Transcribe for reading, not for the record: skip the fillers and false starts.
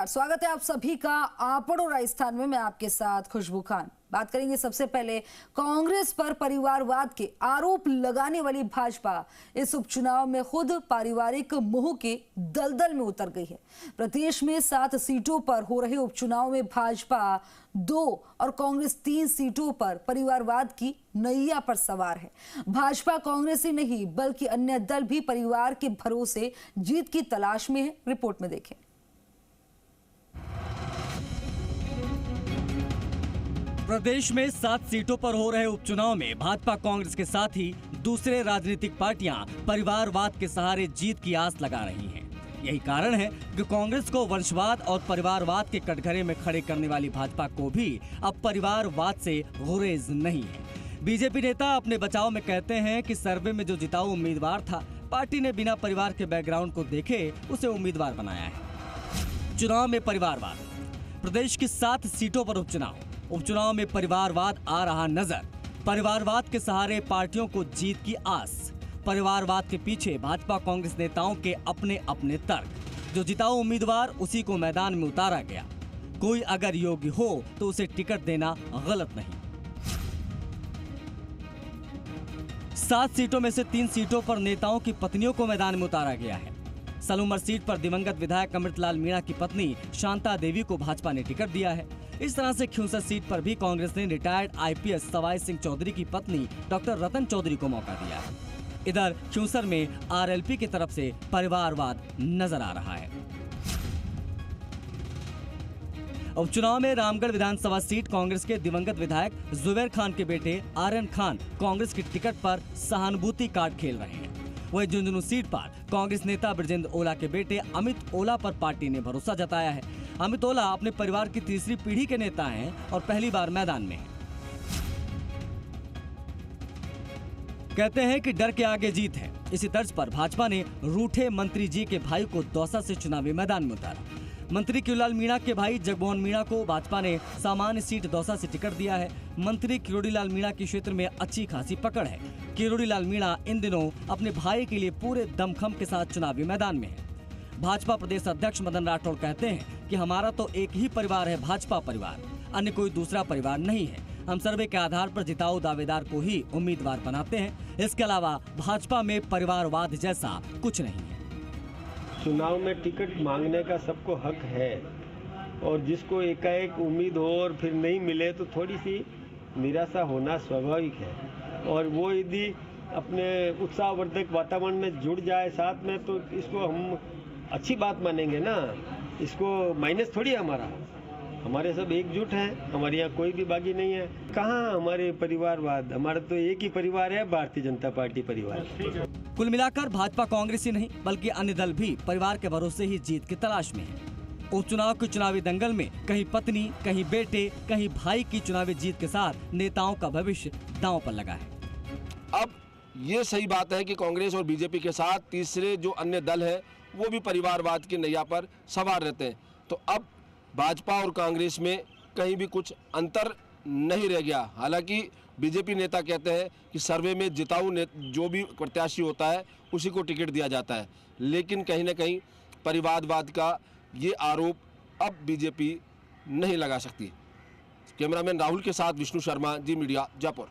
स्वागत है आप सभी का आपड़ो राजस्थान में। मैं आपके साथ खुशबू खान। बात करेंगे सबसे पहले कांग्रेस पर परिवारवाद के आरोप लगाने वाली भाजपा इस उपचुनाव में खुद पारिवारिक मोह के दलदल में उतर गई है। प्रदेश में 7 सीटों पर हो रहे उपचुनाव में भाजपा 2 और कांग्रेस 3 सीटों पर परिवारवाद की नैया पर सवार है। भाजपा कांग्रेस ही नहीं बल्कि अन्य दल भी परिवार के भरोसे जीत की तलाश में है। रिपोर्ट में देखें। प्रदेश में 7 सीटों पर हो रहे उपचुनाव में भाजपा कांग्रेस के साथ ही दूसरे राजनीतिक पार्टियां परिवारवाद के सहारे जीत की आस लगा रही हैं। यही कारण है कि कांग्रेस को वंशवाद और परिवारवाद के कटघरे में खड़े करने वाली भाजपा को भी अब परिवारवाद से गुरेज नहीं है। बीजेपी नेता अपने बचाव में कहते हैं कि सर्वे में जो जिताऊ उम्मीदवार था, पार्टी ने बिना परिवार के बैकग्राउंड को देखे उसे उम्मीदवार बनाया है। चुनाव में परिवारवाद। प्रदेश की 7 सीटों पर उपचुनाव में परिवारवाद आ रहा नजर। परिवारवाद के सहारे पार्टियों को जीत की आस। परिवारवाद के पीछे भाजपा कांग्रेस नेताओं के अपने अपने तर्क। जो जिताऊ उम्मीदवार उसी को मैदान में उतारा गया। कोई अगर योग्य हो तो उसे टिकट देना गलत नहीं। 7 सीटों में से 3 सीटों पर नेताओं की पत्नियों को मैदान में उतारा गया है। सलूमर सीट पर दिवंगत विधायक अमृतलाल मीणा की पत्नी शांता देवी को भाजपा ने टिकट दिया है। इस तरह से खिंवसर सीट पर भी कांग्रेस ने रिटायर्ड आईपीएस सवाई सिंह चौधरी की पत्नी डॉक्टर रतन चौधरी को मौका दिया है। इधर खिंवसर में आरएलपी की तरफ से परिवारवाद नजर आ रहा है। उपचुनाव में रामगढ़ विधानसभा सीट कांग्रेस के दिवंगत विधायक जुबैर खान के बेटे आर्यन खान कांग्रेस की टिकट पर सहानुभूति कार्ड खेल रहे हैं। वही झुंझुनू सीट पर कांग्रेस नेता ब्रजेंद्र ओला के बेटे अमित ओला पर पार्टी ने भरोसा जताया है। अमित ओला अपने परिवार की तीसरी पीढ़ी के नेता हैं और पहली बार मैदान में हैं। कहते हैं कि डर के आगे जीत है। इसी तर्ज पर भाजपा ने रूठे मंत्री जी के भाई को दौसा से चुनावी मैदान में उतारा। मंत्री किरोड़ीलाल मीणा के भाई जगमोहन मीणा को भाजपा ने सामान्य सीट दौसा से टिकट दिया है। मंत्री किरोड़ीलाल मीणा की क्षेत्र में अच्छी खासी पकड़ है। किरोड़ीलाल मीणा इन दिनों अपने भाई के लिए पूरे दमखम के साथ चुनावी मैदान में है। भाजपा प्रदेश अध्यक्ष मदन राठौड़ कहते हैं कि हमारा तो एक ही परिवार है, भाजपा परिवार, अन्य कोई दूसरा परिवार नहीं है। हम सर्वे के आधार पर जिताऊ दावेदार को ही उम्मीदवार बनाते हैं। इसके अलावा भाजपा में परिवारवाद जैसा कुछ नहीं है। चुनाव में टिकट मांगने का सबको हक है और जिसको एकाएक उम्मीद हो और फिर नहीं मिले तो थोड़ी सी निराशा होना स्वाभाविक है। और वो यदि अपने उत्साहवर्धक वातावरण में जुड़ जाए साथ में तो इसको हम अच्छी बात मानेंगे ना। इसको माइनस थोड़ी है हमारे सब एकजुट हैं। हमारे यहाँ कोई भी बागी नहीं है। कहाँ हमारे परिवारवाद, हमारा तो एक ही परिवार है, भारतीय जनता पार्टी परिवार। कुल मिलाकर भाजपा कांग्रेस ही नहीं बल्कि अन्य दल भी परिवार के भरोसे ही जीत की तलाश में है। उपचुनाव के चुनावी दंगल में कहीं पत्नी, कहीं बेटे, कहीं भाई की चुनावी जीत के साथ नेताओं का भविष्य दांव पर लगा है। अब ये सही बात है कि कांग्रेस और बीजेपी के साथ तीसरे जो अन्य दल है वो भी परिवारवाद की नैया पर सवार रहते हैं। तो अब भाजपा और कांग्रेस में कहीं भी कुछ अंतर नहीं रह गया। हालांकि बीजेपी नेता कहते हैं कि सर्वे में जिताऊ जो भी प्रत्याशी होता है उसी को टिकट दिया जाता है, लेकिन कहीं ना कहीं परिवारवाद का ये आरोप अब बीजेपी नहीं लगा सकती। कैमरामैन राहुल के साथ विष्णु शर्मा, जी मीडिया, जयपुर।